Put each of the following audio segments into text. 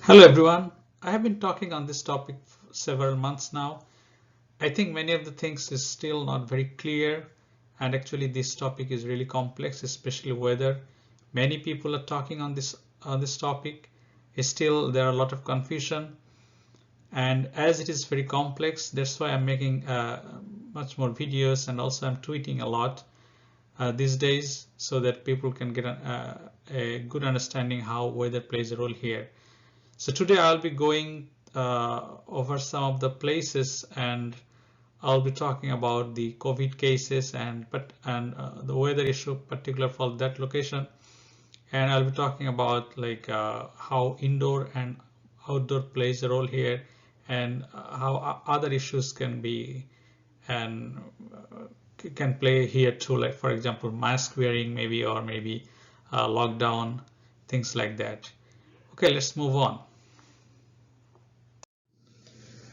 Hello everyone. I have been talking on this topic for several months now. I think many of the things is still not very clear, and actually this topic is really complex, especially weather. Many people are talking on this topic. Still there are a lot of confusion, and as it is very complex, that's why I'm making much more videos, and also I'm tweeting a lot these days so that people can get a good understanding how weather plays a role here. So today I'll be going over some of the places, and I'll be talking about the COVID cases and the weather issue particular for that location, and I'll be talking about how indoor and outdoor plays a role here, and how other issues can be and can play here too, like for example mask wearing maybe, or maybe lockdown, things like that. Okay, let's move on.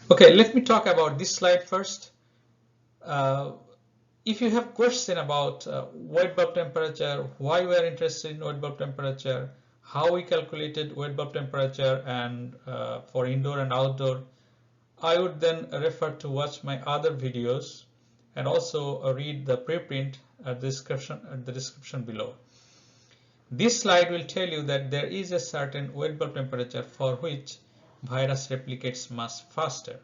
Okay, let me talk about this slide first. Uh, if you have question about white bulb temperature, why we are interested in white bulb temperature, how we calculated white bulb temperature, and for indoor and outdoor, I would then refer to watch my other videos and also read the preprint at the description below. This slide will tell you that there is a certain white bulb temperature for which virus replicates much faster.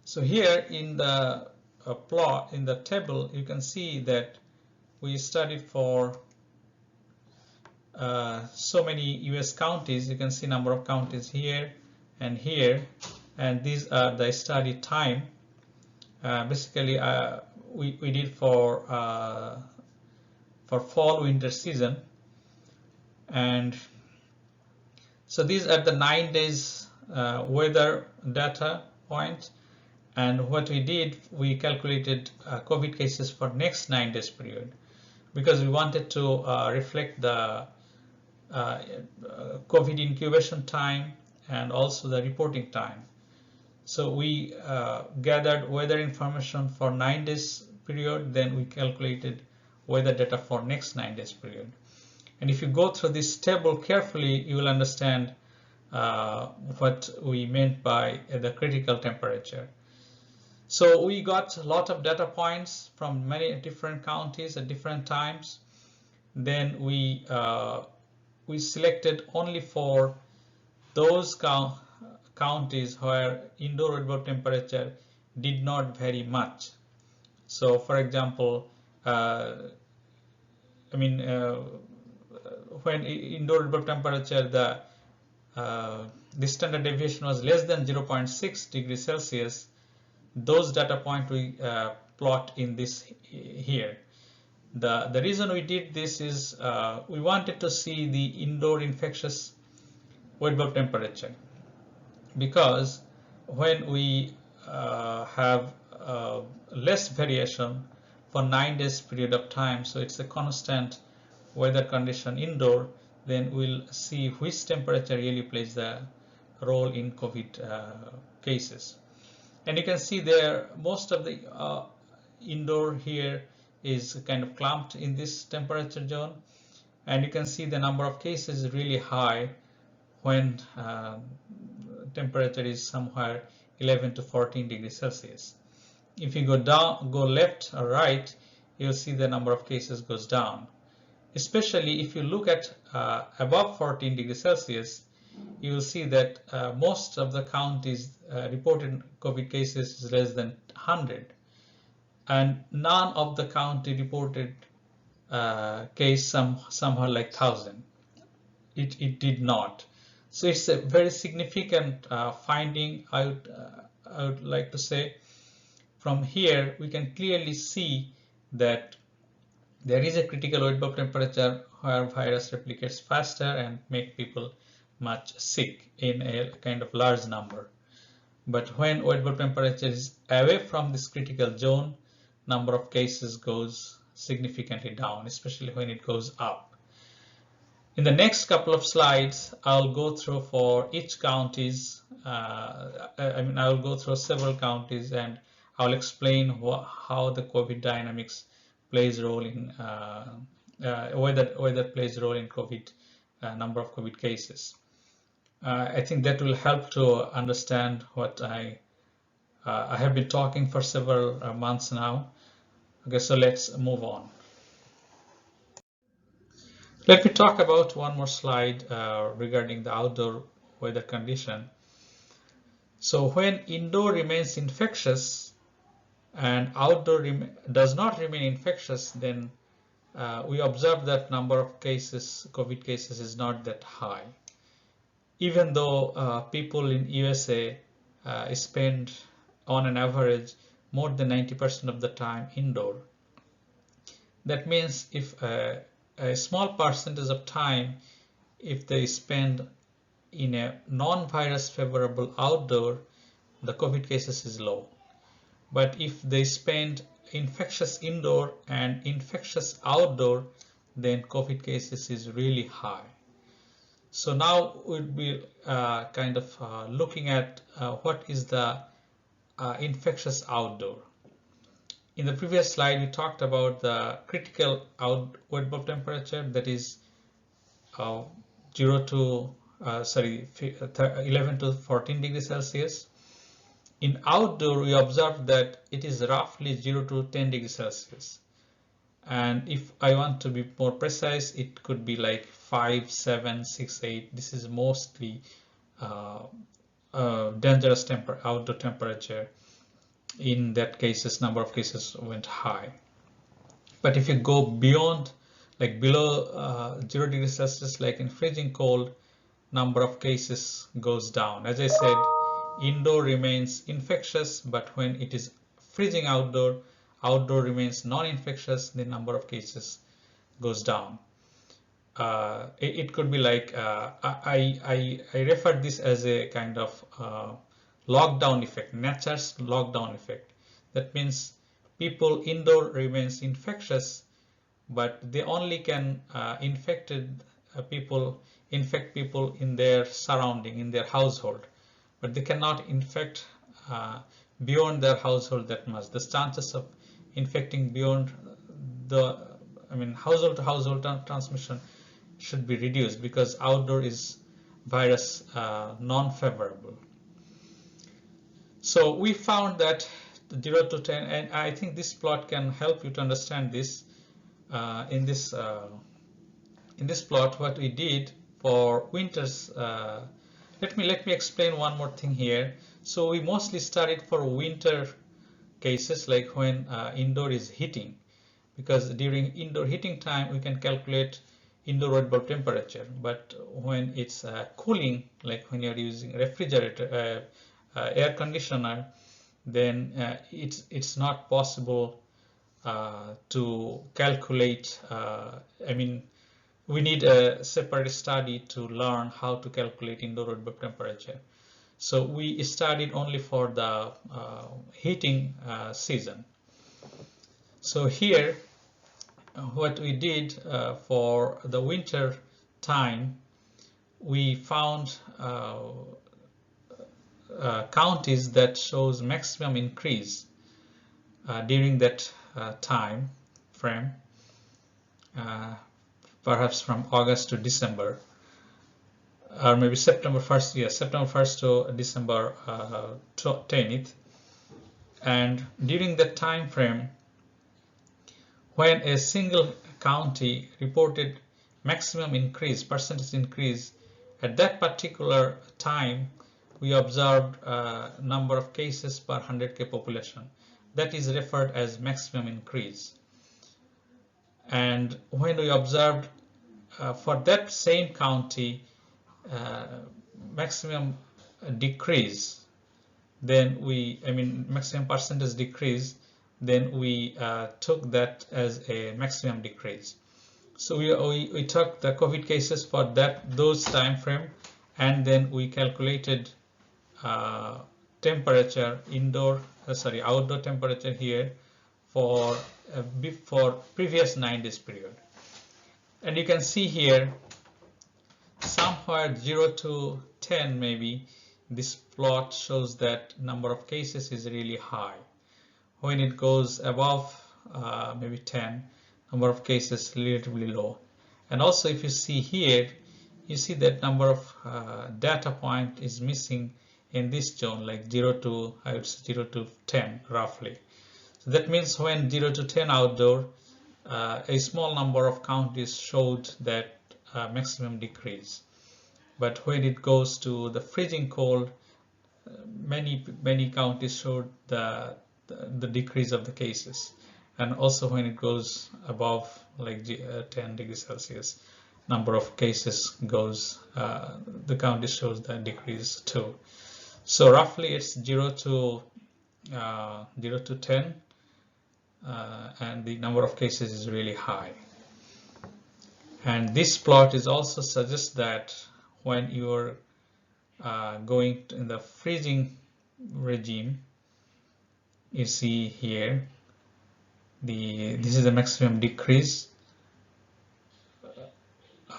So here in the plot in the table, you can see that we studied for so many US counties. You can see number of counties here, and these are the study time. Basically, we did for fall winter season, and so these are the 9 days weather data point. And what we did, we calculated COVID cases for next 9 days period, because we wanted to reflect the COVID incubation time and also the reporting time. So we gathered weather information for 9 days period, then we calculated weather data for next 9 days period. And if you go through this table carefully, you will understand what we meant by the critical temperature. So we got a lot of data points from many different counties at different times. Then we selected only for those counties where indoor white bulb temperature did not vary much. So for example, when indoor white bulb temperature, the standard deviation was less than 0.6 degrees Celsius, those data point we plot in this here. The reason we did this is we wanted to see the indoor infectious white bulb temperature, because when we have less variation for 9 days period of time, so it's a constant weather condition indoor, then we'll see which temperature really plays the role in COVID cases. And you can see there most of the indoor here is kind of clumped in this temperature zone, and you can see the number of cases is really high when temperature is somewhere 11 to 14 degrees Celsius. If you go left or right, you'll see the number of cases goes down. Especially if you look at above 14 degrees Celsius, you will see that most of the counties reported COVID cases is less than 100, and none of the county reported case somehow like 1,000. It did not. So it's a very significant finding. I would like to say from here we can clearly see that there is a critical white bulb temperature where virus replicates faster and make people much sick in a kind of large number. But when white bulb temperature is away from this critical zone, number of cases goes significantly down, especially when it goes up. In the next couple of slides, I'll go through for each counties. I'll go through several counties, and I'll explain how the COVID dynamics plays a role in whether plays a role in COVID number of COVID cases. I think that will help to understand what I have been talking for several months now. Okay, so let's move on. Let me talk about one more slide regarding the outdoor weather condition. So when indoor remains infectious and outdoor does not remain infectious, then we observe that number of cases, COVID cases, is not that high. Even though people in USA spend on an average more than 90% of the time indoor. That means if a small percentage of time, if they spend in a non-virus favorable outdoor, the COVID cases is low. But if they spend infectious indoor and infectious outdoor, then COVID cases is really high. So now we'll be kind of looking at what is the infectious outdoor. In the previous slide, we talked about the critical wet bulb temperature, that is 11 to 14 degrees Celsius. In outdoor, we observed that it is roughly 0 to 10 degrees Celsius. And if I want to be more precise, it could be like 5, 7, 6, 8. This is mostly dangerous outdoor temperature. In that cases, number of cases went high. But if you go beyond, like below 0 degrees Celsius, like in freezing cold, number of cases goes down. As I said, indoor remains infectious, but when it is freezing outdoor, outdoor remains non-infectious, the number of cases goes down. It could be like, I refer this as a kind of lockdown effect, nature's lockdown effect. That means people indoor remains infectious, but they only can infect people in their surrounding, in their household, but they cannot infect beyond their household that much. The chances of infecting beyond the, household to household transmission should be reduced, because outdoor is virus non-favorable. So we found that 0 to 10, and I think this plot can help you to understand this. In this plot, what we did for winters, let me explain one more thing here. So we mostly studied for winter cases, like when indoor is heating, because during indoor heating time we can calculate indoor wet bulb temperature. But when it's cooling, like when you're using refrigerator, air conditioner, then it's not possible to calculate. We need a separate study to learn how to calculate indoor wet bulb temperature. So we studied only for the heating season. So here, what we did for the winter time, we found counties that shows maximum increase during that time frame, perhaps from August to December, or maybe September 1st, yes, September 1st to December 10th. And during that time frame, when a single county reported maximum increase, percentage increase, at that particular time, we observed number of cases per 100K population. That is referred as maximum increase. And when we observed for that same county maximum decrease, then maximum percentage decrease, then we took that as a maximum decrease. So we took the COVID cases for those time frame, and then we calculated temperature, outdoor temperature here for previous 9 days period. And you can see here, somewhere 0 to 10 maybe, this plot shows that number of cases is really high. When it goes above maybe 10, number of cases relatively low. And also if you see here, you see that number of data point is missing in this zone, like 0 to, I would say 0 to 10 roughly. So that means when 0 to 10 outdoor, a small number of counties showed that maximum decrease. But when it goes to the freezing cold, many counties showed the decrease of the cases. And also when it goes above like 10 degrees Celsius, number of cases goes, the county shows that decrease too. So roughly it's 0 to 10, and the number of cases is really high. And this plot is also suggests that when you're going in the freezing regime, you see here this is the maximum decrease.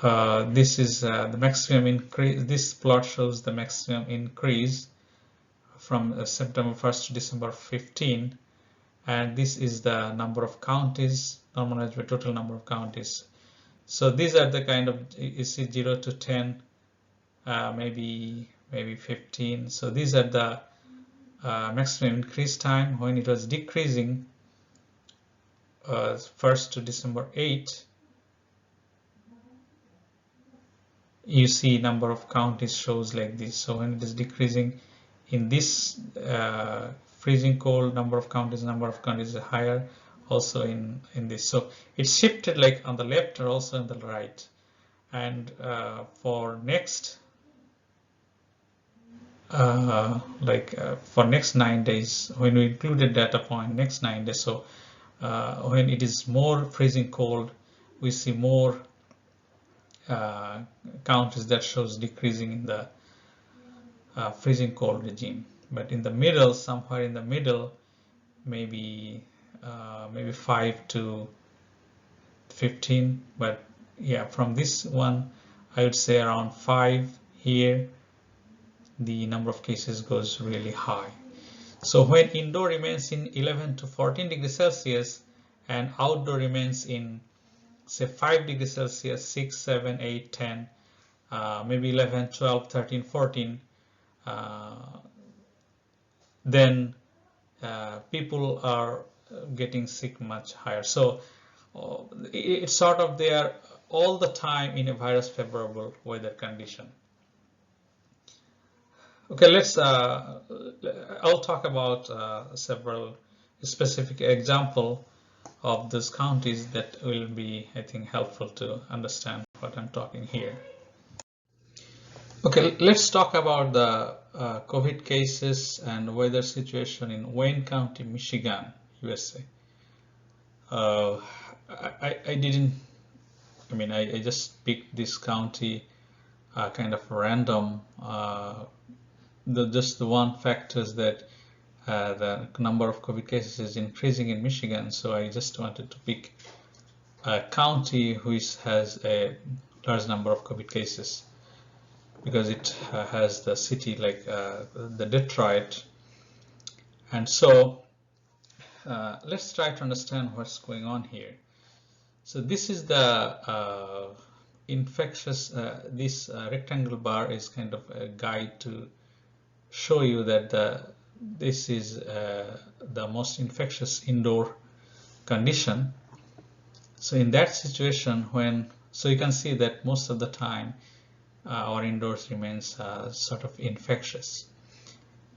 This is the maximum increase. This plot shows the maximum increase from September 1st to December 15, and this is the number of counties normalized by total number of counties. So these are the kind of, you see 0 to 10, maybe 15. So these are the maximum increase time when it was decreasing 1st to December 8. You see number of counties shows like this. So when it is decreasing in this freezing cold, number of counties is higher also in this. So it's shifted like on the left or also on the right. And for next for next 9 days, when we included data point next 9 days, so when it is more freezing cold, we see more counties that shows decreasing in the freezing cold regime. But in the middle, somewhere in the middle, maybe 5 to 15. But yeah, from this one, I would say around 5 here, the number of cases goes really high. So when indoor remains in 11 to 14 degrees Celsius and outdoor remains in say 5 degrees Celsius, 6, 7, 8, 10, maybe 11, 12, 13, 14, then people are getting sick much higher. So it's sort of they are all the time in a virus favorable weather condition. Okay, I'll talk about several specific example of those counties that will be, I think, helpful to understand what I'm talking here. Okay, let's talk about the COVID cases and weather situation in Wayne County, Michigan, USA. I just picked this county kind of random. Just the one factor is that the number of COVID cases is increasing in Michigan, so I just wanted to pick a county which has a large number of COVID cases because it has the city like the Detroit. And so let's try to understand what's going on here. So this is the infectious, this rectangle bar is kind of a guide to show you that this is the most infectious indoor condition. So in that situation, so you can see that most of the time our indoors remains sort of infectious.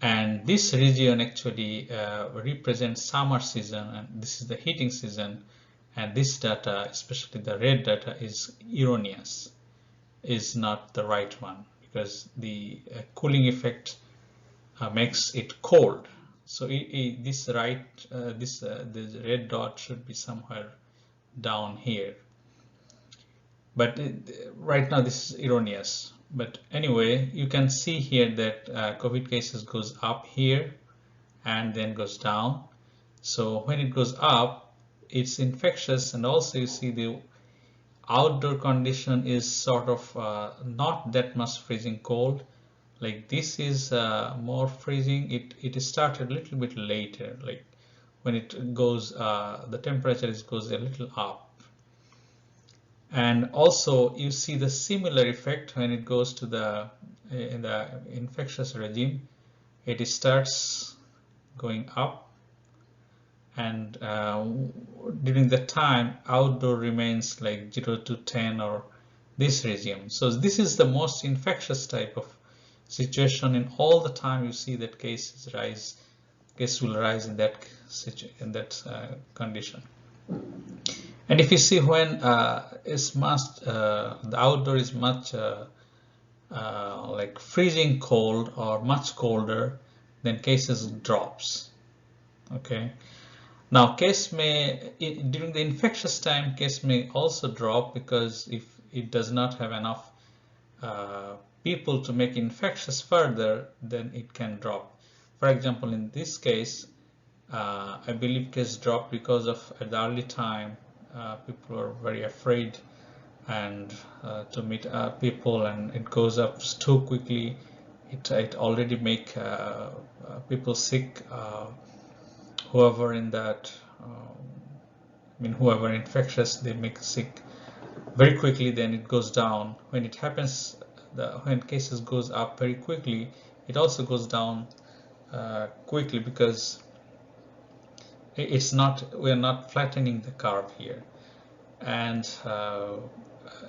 And this region actually represents summer season, and this is the heating season. And this data, especially the red data, is erroneous, is not the right one, because the cooling effect makes it cold. So this the red dot should be somewhere down here. But right now this is erroneous. But anyway, you can see here that COVID cases goes up here and then goes down. So when it goes up, it's infectious, and also you see the outdoor condition is sort of not that much freezing cold. Like this is more freezing. It started a little bit later. Like when it goes, the temperature goes a little up. And also you see the similar effect when it goes to the in the infectious regime. It starts going up, and during the time outdoor remains like 0 to 10 or this regime. So this is the most infectious type of situation. In all the time you see that cases will rise in that condition. And if you see when the outdoor is much like freezing cold or much colder, then cases drops. Okay. Now case may, during the infectious time, case may also drop, because if it does not have enough people to make infectious further, then it can drop. For example, in this case, I believe case dropped because of at the early time people were very afraid and to meet people, and it goes up too quickly. It already make people sick. Whoever in that, whoever infectious, they make sick very quickly. Then it goes down. When it happens, when cases goes up very quickly, it also goes down quickly, because it's not, we're not flattening the curve here. And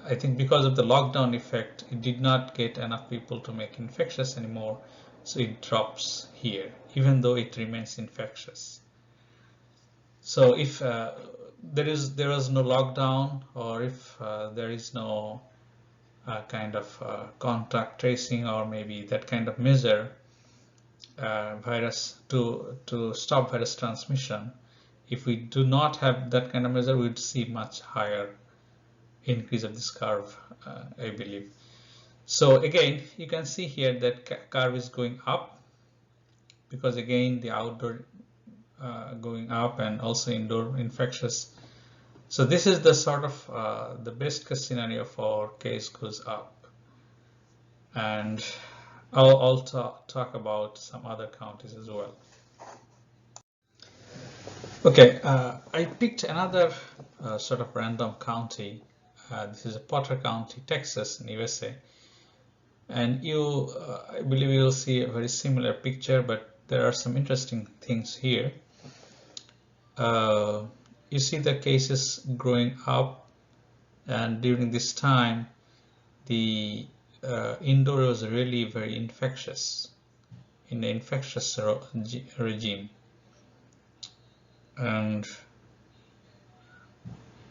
I think because of the lockdown effect, it did not get enough people to make infectious anymore, so it drops here, even though it remains infectious. So if there was no lockdown, or if there is no kind of contact tracing, or maybe that kind of measure, virus to stop virus transmission, if we do not have that kind of measure, we would see much higher increase of this curve, I believe. So again, you can see here that curve is going up, because again the outdoor going up, and also indoor infectious. So this is the sort of the best case scenario for case goes up. And I'll talk about some other counties as well. Okay, I picked another sort of random county. This is Potter County, Texas, in USA. And I believe you'll see a very similar picture, but there are some interesting things here. You see the cases growing up, and during this time, the indoor was really very infectious, in the infectious regime. And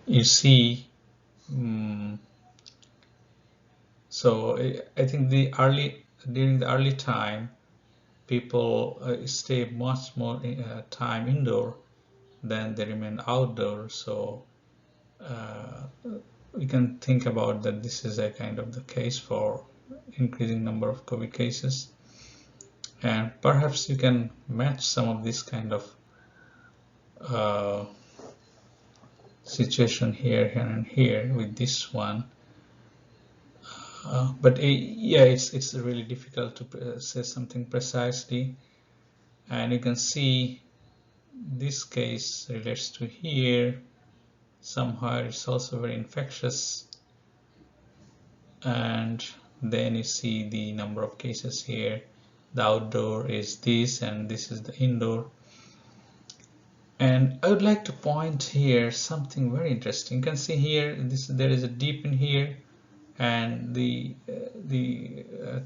you see, so I think during the early time, people stay much more time indoor than they remain outdoor. So we can think about that this is a kind of the case for increasing number of COVID cases. And perhaps you can match some of this kind of situation here and here with this one, but yeah, it's really difficult to say something precisely. And you can see this case relates to here. Somehow it's also very infectious, and then you see the number of cases here. The outdoor is this, and this is the indoor. And I would like to point here something very interesting. You can see here there is a dip in here, and the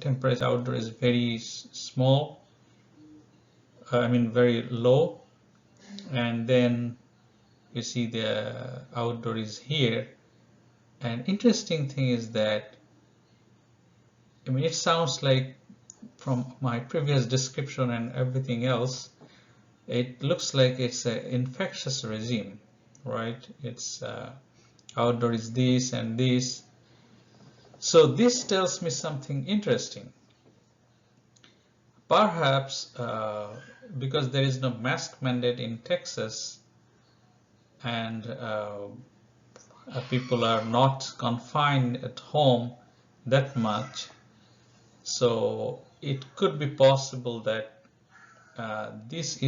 temperature outdoor is very small, very low, and then you see the outdoor is here. And interesting thing is that, it sounds like from my previous description and everything else, it looks like it's an infectious regime, right? It's outdoor is this and this. So this tells me something interesting. Perhaps because there is no mask mandate in Texas, and people are not confined at home that much, so it could be possible that this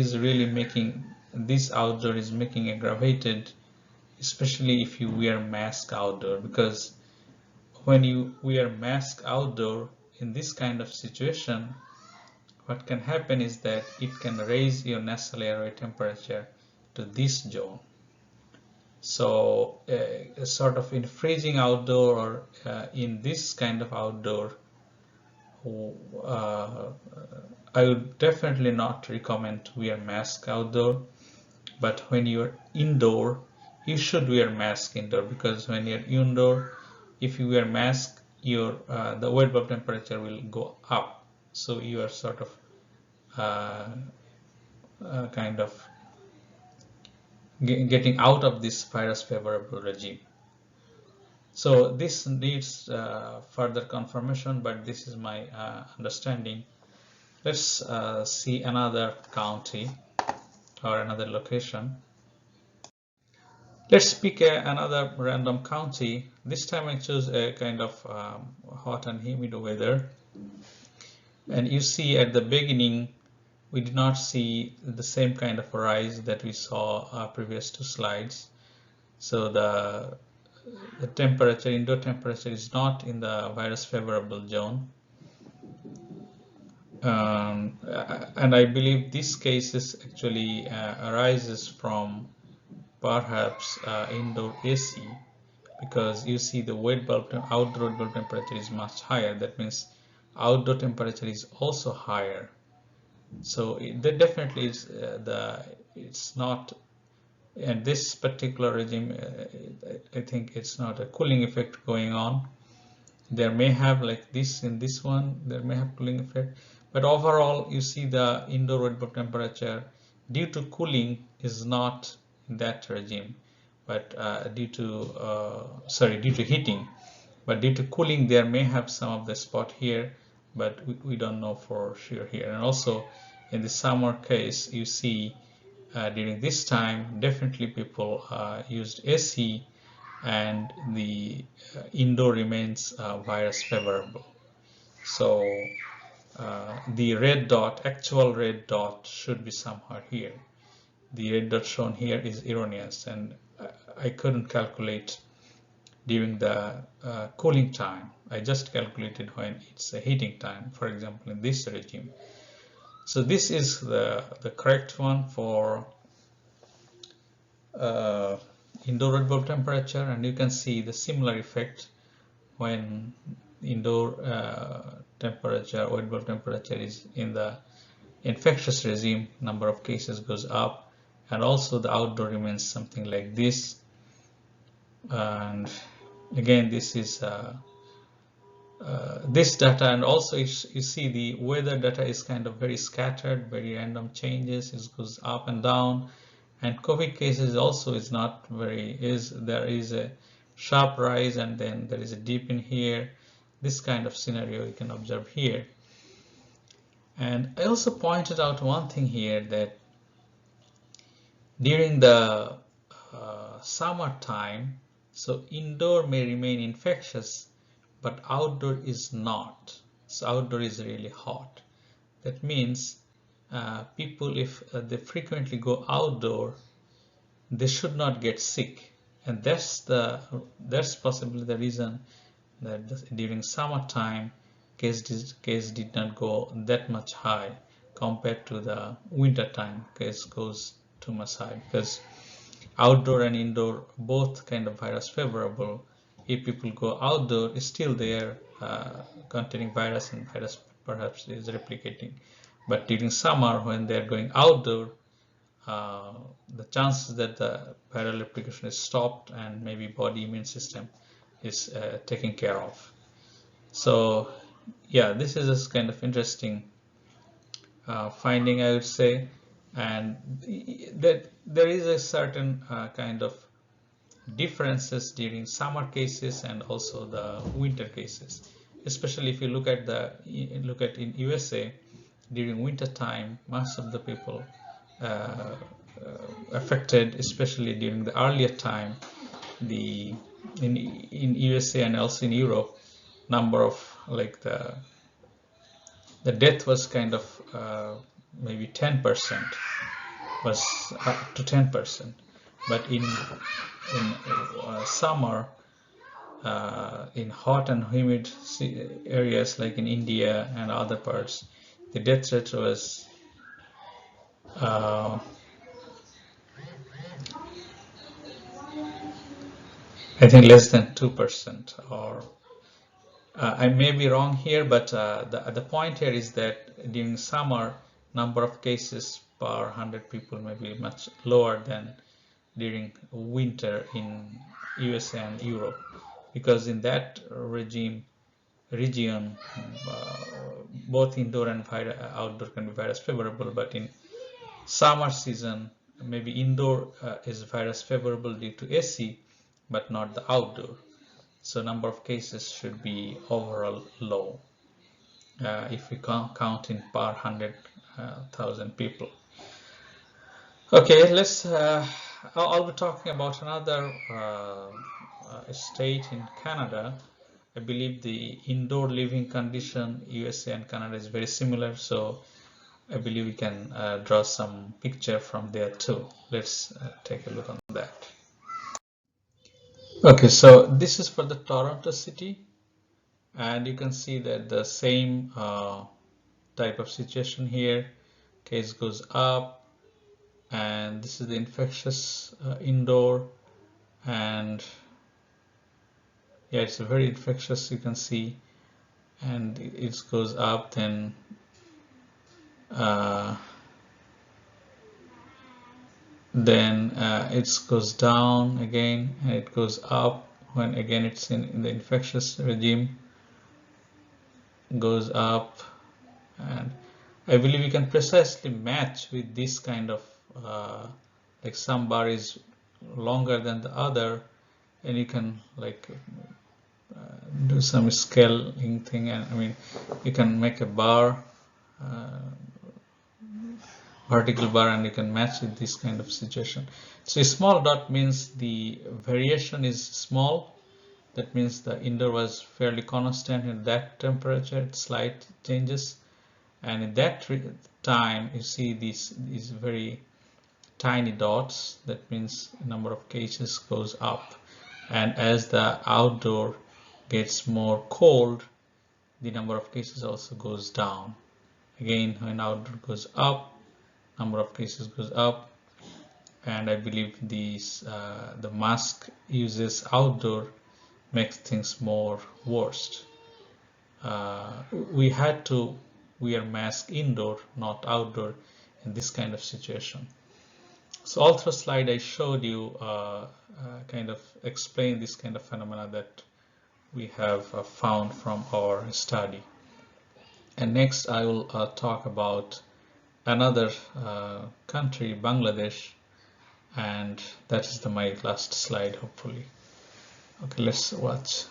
outdoor is making aggravated especially if you wear mask outdoor, because when you wear mask outdoor in this kind of situation, what can happen is that it can raise your nasal airway temperature to this zone. So sort of in freezing outdoor or in this kind of outdoor, I would definitely not recommend to wear mask outdoor. But when you're indoor, you should wear mask indoor, because when you're indoor, if you wear mask, your the wet bulb temperature will go up. So you are sort of kind of getting out of this virus favorable regime. So this needs further confirmation, but this is my understanding. Let's see another county or another location. Let's pick another random county. This time I chose a kind of hot and humid weather. And you see at the beginning, we did not see the same kind of rise that we saw previous two slides. So the temperature, indoor temperature, is not in the virus favorable zone. And I believe this case is actually arises from perhaps indoor AC, because you see the outdoor wet bulb temperature is much higher. That means outdoor temperature is also higher. So that definitely is it's not, and this particular regime, I think it's not a cooling effect going on. There may have, like this in this one, there may have cooling effect, but overall you see the indoor wet bulb temperature due to cooling is not in that regime, but due to heating, but due to cooling there may have some of the spot here, but we don't know for sure here. And also in the summer case, you see during this time definitely people used AC, and the indoor remains virus favorable. So the red dot, actual red dot, should be somewhere here. The red dot shown here is erroneous, and I couldn't calculate during the cooling time. I just calculated when it's a heating time, for example, in this regime. So this is the correct one for indoor wet bulb temperature, and you can see the similar effect when indoor temperature, wet bulb temperature, is in the infectious regime, number of cases goes up, and also the outdoor remains something like this. And again, this is this data, and also you see the weather data is kind of very scattered, very random changes. It goes up and down. And COVID cases also is not very, there is a sharp rise and then there is a dip in here. This kind of scenario you can observe here. And I also pointed out one thing here, that during the summertime, so indoor may remain infectious, but outdoor is not. So outdoor is really hot. That means people, if they frequently go outdoor, they should not get sick, and that's possibly the reason that during summertime case did not go that much high compared to the winter time. Case goes too much high, because outdoor and indoor both kind of virus favorable. If people go outdoor, still they are containing virus, and virus perhaps is replicating. But during summer, when they're going outdoor, the chances that the viral replication is stopped and maybe body immune system is taken care of. So yeah, this is a kind of interesting finding, I would say, and that there is a certain kind of differences during summer cases and also the winter cases, especially if you look at in USA during winter time. Most of the people affected, especially during the earlier time, in USA and also in Europe, number of the death was kind of maybe 10%, was up to 10%, but summer, in hot and humid areas like in India and other parts, the death rate was I think less than 2%, or I may be wrong here, but the point here is that during summer, number of cases per 100 people may be much lower than during winter in USA and Europe, because in that region, both indoor and outdoor can be virus favorable, but in summer season, maybe indoor is virus favorable due to AC, but not the outdoor. So number of cases should be overall low if we count in per 100,000 people. Okay, I'll be talking about another state in Canada. I believe the indoor living condition USA and Canada is very similar, so I believe we can draw some picture from there too. Let's take a look on that. Okay, so this is for the Toronto city, and you can see that the same type of situation here. Case goes up, and this is the infectious indoor, and yeah, it's very infectious, you can see, and it goes up, then it goes down again, and it goes up when again it's in the infectious regime, goes up, and I believe you can precisely match with this kind of like some bar is longer than the other, and you can like do some scaling thing, and I mean you can make a bar, vertical bar, and you can match with this kind of situation. So a small dot means the variation is small. That means the indoor was fairly constant in that temperature, slight changes, and in that time you see these very tiny dots. That means number of cases goes up, and as the outdoor gets more cold, the number of cases also goes down. Again, when outdoor goes up, number of cases goes up, and I believe these the mask uses outdoor makes things more worse. We had to wear mask indoor, not outdoor, in this kind of situation. So all through slide I showed you kind of explain this kind of phenomena that we have found from our study. And next I will talk about another country, Bangladesh, and that is my last slide, hopefully. Okay, let's watch.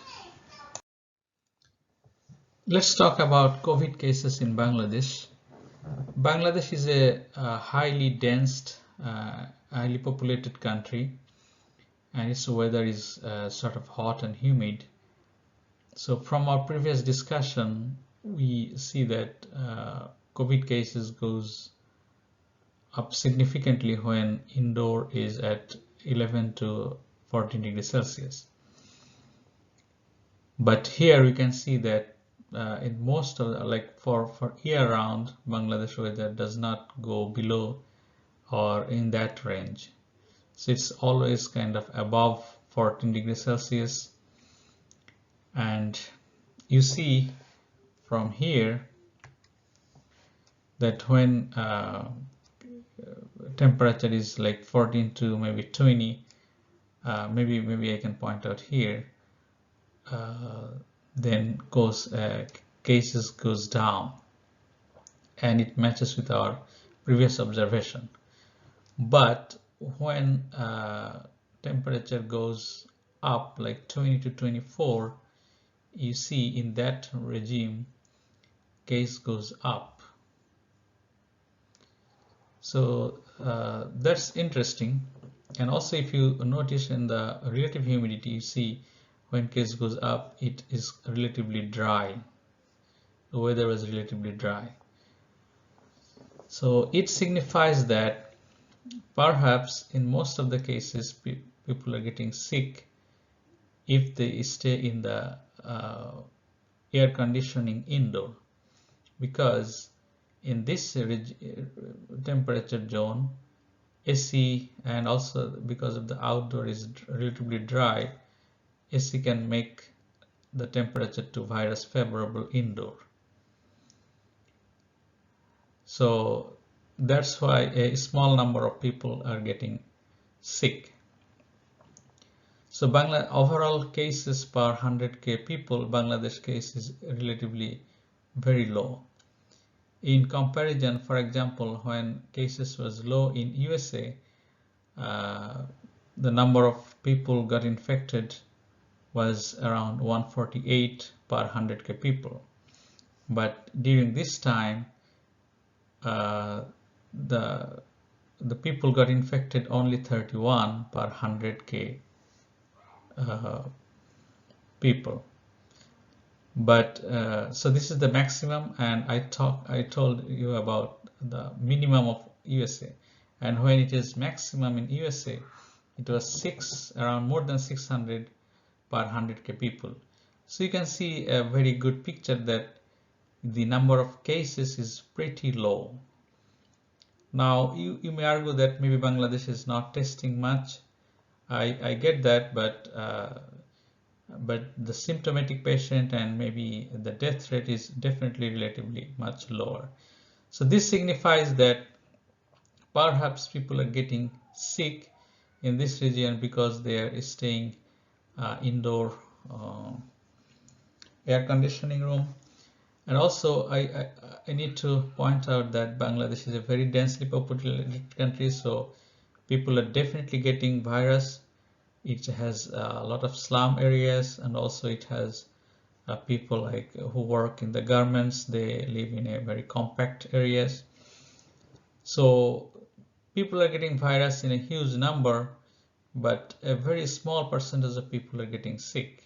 Let's talk about COVID cases in Bangladesh. Bangladesh is a highly dense, highly populated country, and its weather is sort of hot and humid. So from our previous discussion, we see that COVID cases goes up significantly when indoor is at 11 to 14 degrees Celsius. But here we can see that in most of the, like for year-round, Bangladesh weather does not go below or in that range. So it's always kind of above 14 degrees Celsius. And you see from here that when temperature is like 14 to maybe 20, maybe I can point out here, then cases goes down, and it matches with our previous observation. But when temperature goes up like 20 to 24, you see in that regime case goes up. So that's interesting. And also if you notice in the relative humidity, you see when case goes up, it is relatively dry. The weather was relatively dry. So it signifies that perhaps in most of the cases people are getting sick if they stay in the air conditioning indoor, because in this temperature zone, AC, and also because of the outdoor is relatively dry, AC can make the temperature to virus favorable indoor. So that's why a small number of people are getting sick. So overall cases per 100k people, Bangladesh case is relatively very low. In comparison, for example, when cases was low in USA, the number of people got infected was around 148 per 100k people. But during this time, the people got infected only 31 per 100k people. But so this is the maximum, and I told you about the minimum of USA, and when it is maximum in USA, it was around more than 600 per 100k people. So you can see a very good picture that the number of cases is pretty low. Now you may argue that maybe Bangladesh is not testing much. I get that, but the symptomatic patient and maybe the death rate is definitely relatively much lower. So this signifies that perhaps people are getting sick in this region because they are staying indoor air conditioning room. And also I need to point out that Bangladesh is a very densely populated country, so people are definitely getting virus. It has a lot of slum areas, and also it has people like who work in the garments. They live in a very compact areas. So people are getting virus in a huge number, but a very small percentage of people are getting sick.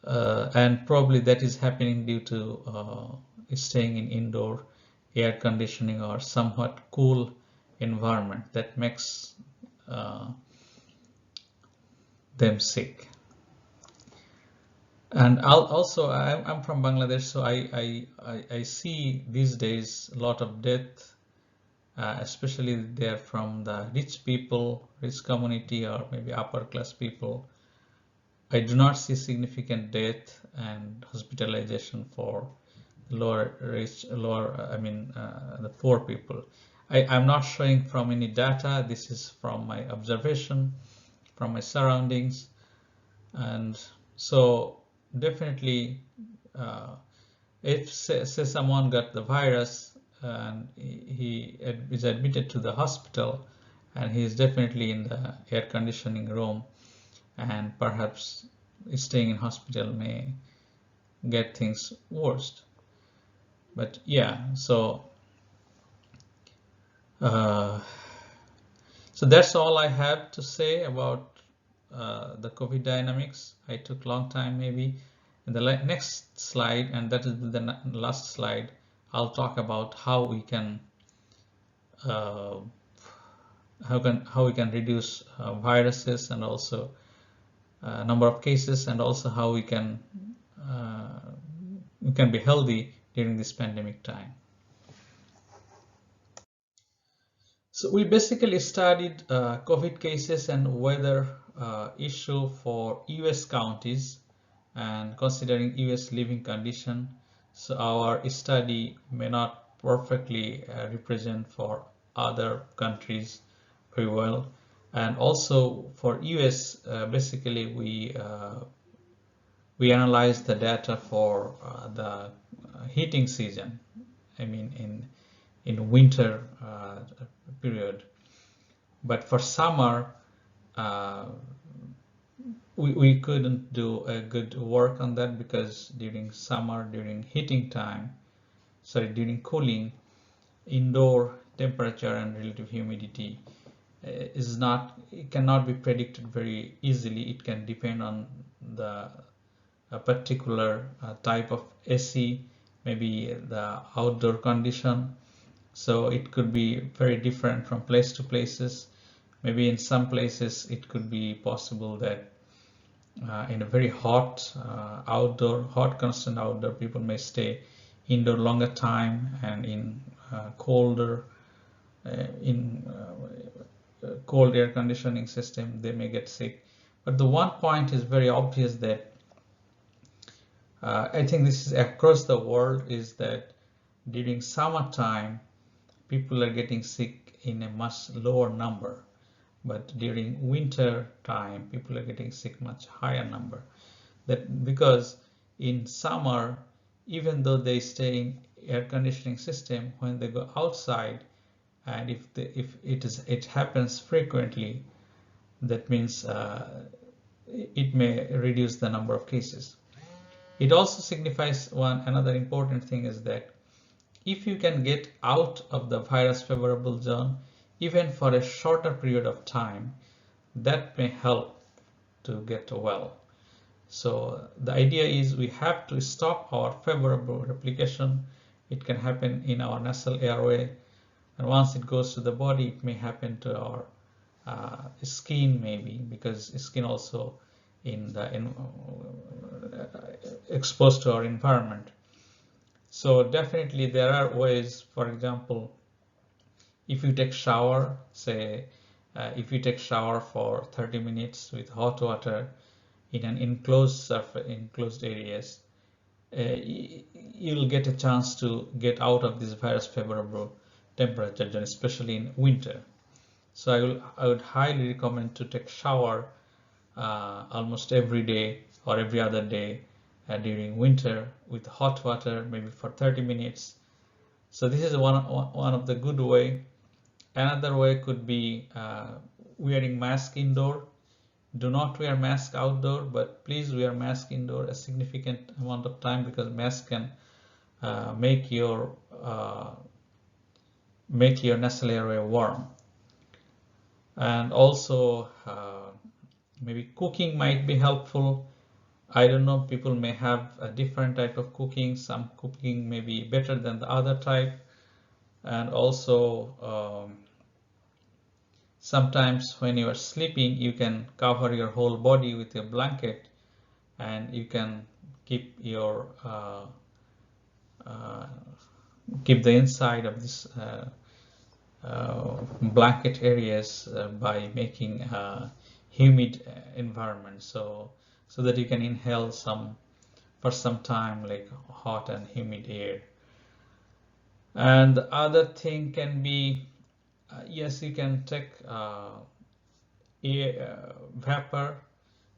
And probably that is happening due to staying in indoor air conditioning or somewhat cool environment that makes them sick. And I'm from Bangladesh, so I see these days a lot of death, especially they're from the rich people, rich community, or maybe upper class people. I do not see significant death and hospitalization for the poor people. I'm not showing from any data. This is from my observation, from my surroundings. And so definitely if say someone got the virus and he is admitted to the hospital, and he is definitely in the air conditioning room, and perhaps staying in hospital may get things worse. But yeah, so that's all I have to say about the COVID dynamics. I took a long time maybe. In the next slide, and that is the last slide, I'll talk about how we can reduce viruses, and also number of cases, and also how we can be healthy during this pandemic time. So we basically studied COVID cases and weather issue for US counties, and considering US living condition. So our study may not perfectly represent for other countries very well. And also for US, basically we analyzed the data for the heating season. I mean in winter period. But for summer, we couldn't do a good work on that, because during summer, during cooling, indoor temperature and relative humidity it cannot be predicted very easily. It can depend on a particular type of AC, maybe the outdoor condition. So it could be very different from place to places. Maybe in some places it could be possible that in a very hot constant outdoor, people may stay indoor longer time, and in colder cold air conditioning system they may get sick. But the one point is very obvious that I think this is across the world, is that during summertime people are getting sick in a much lower number, but during winter time people are getting sick much higher number. That because in summer, even though they stay in air conditioning system, when they go outside, and if it happens frequently, that means it may reduce the number of cases. It also signifies another important thing, is that if you can get out of the virus favorable zone even for a shorter period of time, that may help to get well. So the idea is we have to stop our favorable replication. It can happen in our nasal airway, and once it goes to the body, it may happen to our skin, maybe, because skin also exposed to our environment. So definitely there are ways. For example, if you take shower, say if you take shower for 30 minutes with hot water in an enclosed areas, you'll get a chance to get out of this virus favorable temperature zone, especially in winter. So I would highly recommend to take shower almost every day or every other day during winter with hot water, maybe for 30 minutes. So this is one of the good way. Another way could be wearing mask indoor. Do not wear mask outdoor, but please wear mask indoor a significant amount of time, because mask can make your nasal area warm. And also maybe cooking might be helpful. I don't know, people may have a different type of cooking. Some cooking may be better than the other type. And also sometimes when you are sleeping, you can cover your whole body with a blanket, and you can keep your keep the inside of this blanket areas by making humid environment, so that you can inhale for some time, like hot and humid air. And the other thing can be, yes, you can take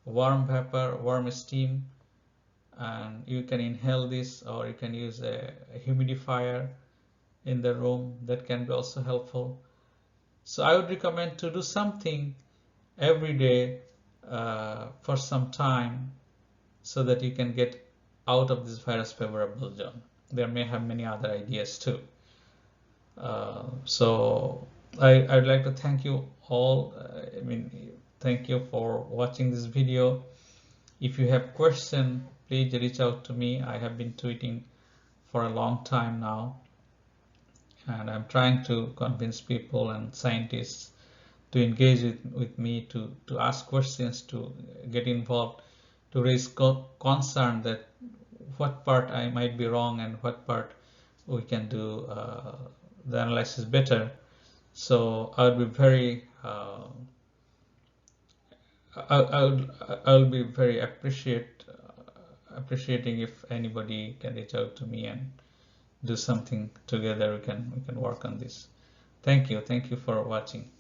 warm steam, and you can inhale this, or you can use a humidifier in the room. That can be also helpful. So I would recommend to do something every day for some time, so that you can get out of this virus favorable zone. There may have many other ideas too. So I'd like to thank you all. Thank you for watching this video. If you have questions, please reach out to me. I have been tweeting for a long time now, and I'm trying to convince people and scientists to engage with me, to ask questions, to get involved, to raise concern that what part I might be wrong and what part we can do the analysis better. So I'll be very I'll be very appreciating if anybody can reach out to me and do something together. We can work on this. Thank you for watching.